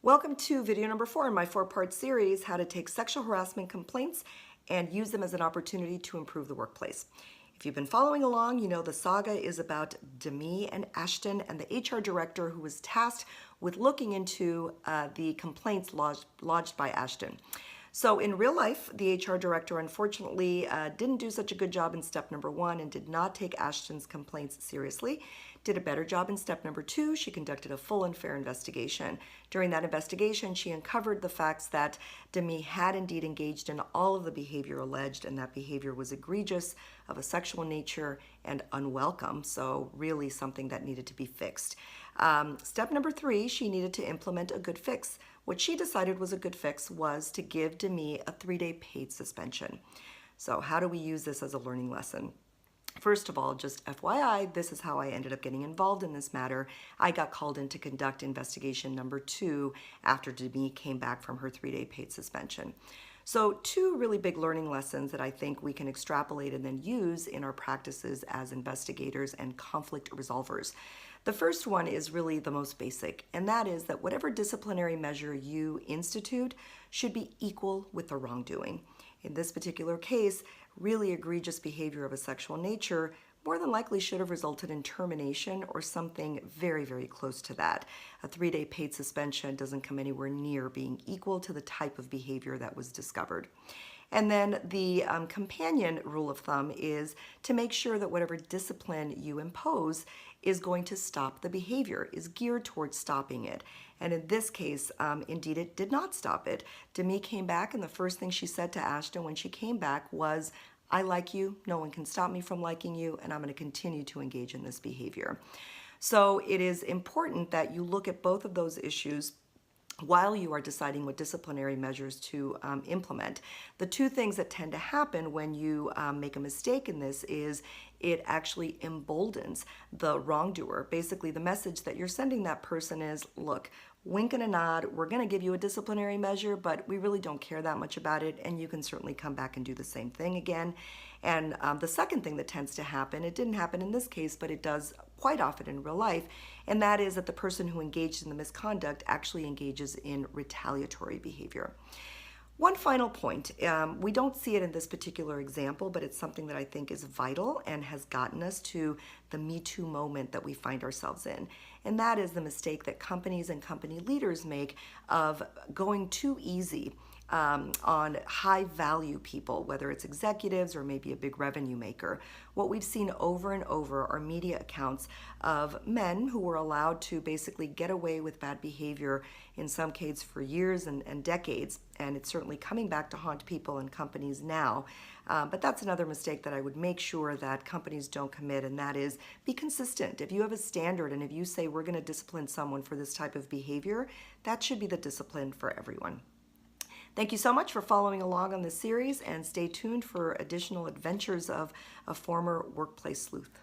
Welcome to video number 4 in my 4-part series, how to take sexual harassment complaints and use them as an opportunity to improve the workplace. If you've been following along, you know the saga is about Demi and Ashton and the HR director who was tasked with looking into the complaints lodged by Ashton. So in real life, the HR director unfortunately didn't do such a good job in step number 1 and did not take Ashton's complaints seriously. Did a better job in step number 2. She conducted a full and fair investigation. During that investigation, she uncovered the facts that Demi had indeed engaged in all of the behavior alleged, and that behavior was egregious, of a sexual nature, and unwelcome, so really something that needed to be fixed. Step number 3, she needed to implement a good fix. What she decided was a good fix was to give Demi a 3-day paid suspension. So how do we use this as a learning lesson? First of all, just FYI, this is how I ended up getting involved in this matter. I got called in to conduct investigation number 2 after Demi came back from her 3-day paid suspension. So 2 really big learning lessons that I think we can extrapolate and then use in our practices as investigators and conflict resolvers. The first one is really the most basic, and that is that whatever disciplinary measure you institute should be equal with the wrongdoing. In this particular case, really egregious behavior of a sexual nature more than likely should have resulted in termination or something very, very close to that. A 3-day paid suspension doesn't come anywhere near being equal to the type of behavior that was discovered. And then the companion rule of thumb is to make sure that whatever discipline you impose is going to stop the behavior, is geared towards stopping it. And in this case, indeed, it did not stop it. Demi came back, and the first thing she said to Ashton when she came back was, "I like you, no one can stop me from liking you, and I'm going to continue to engage in this behavior." So it is important that you look at both of those issues while you are deciding what disciplinary measures to implement. The 2 things that tend to happen when you make a mistake in this is it actually emboldens the wrongdoer. Basically, the message that you're sending that person is, look, wink and a nod, we're going to give you a disciplinary measure, but we really don't care that much about it, and you can certainly come back and do the same thing again. And the second thing that tends to happen, it didn't happen in this case, but it does quite often in real life, and that is that the person who engaged in the misconduct actually engages in retaliatory behavior. One final point, we don't see it in this particular example, but it's something that I think is vital and has gotten us to the Me Too moment that we find ourselves in. And that is the mistake that companies and company leaders make of going too easy on high value people, whether it's executives or maybe a big revenue maker. What we've seen over and over are media accounts of men who were allowed to basically get away with bad behavior, in some cases for years and decades, and it's certainly coming back to haunt people and companies now. But that's another mistake that I would make sure that companies don't commit, and that is be consistent. If you have a standard and if you say we're going to discipline someone for this type of behavior, that should be the discipline for everyone. Thank you so much for following along on this series, and stay tuned for additional adventures of a former workplace sleuth.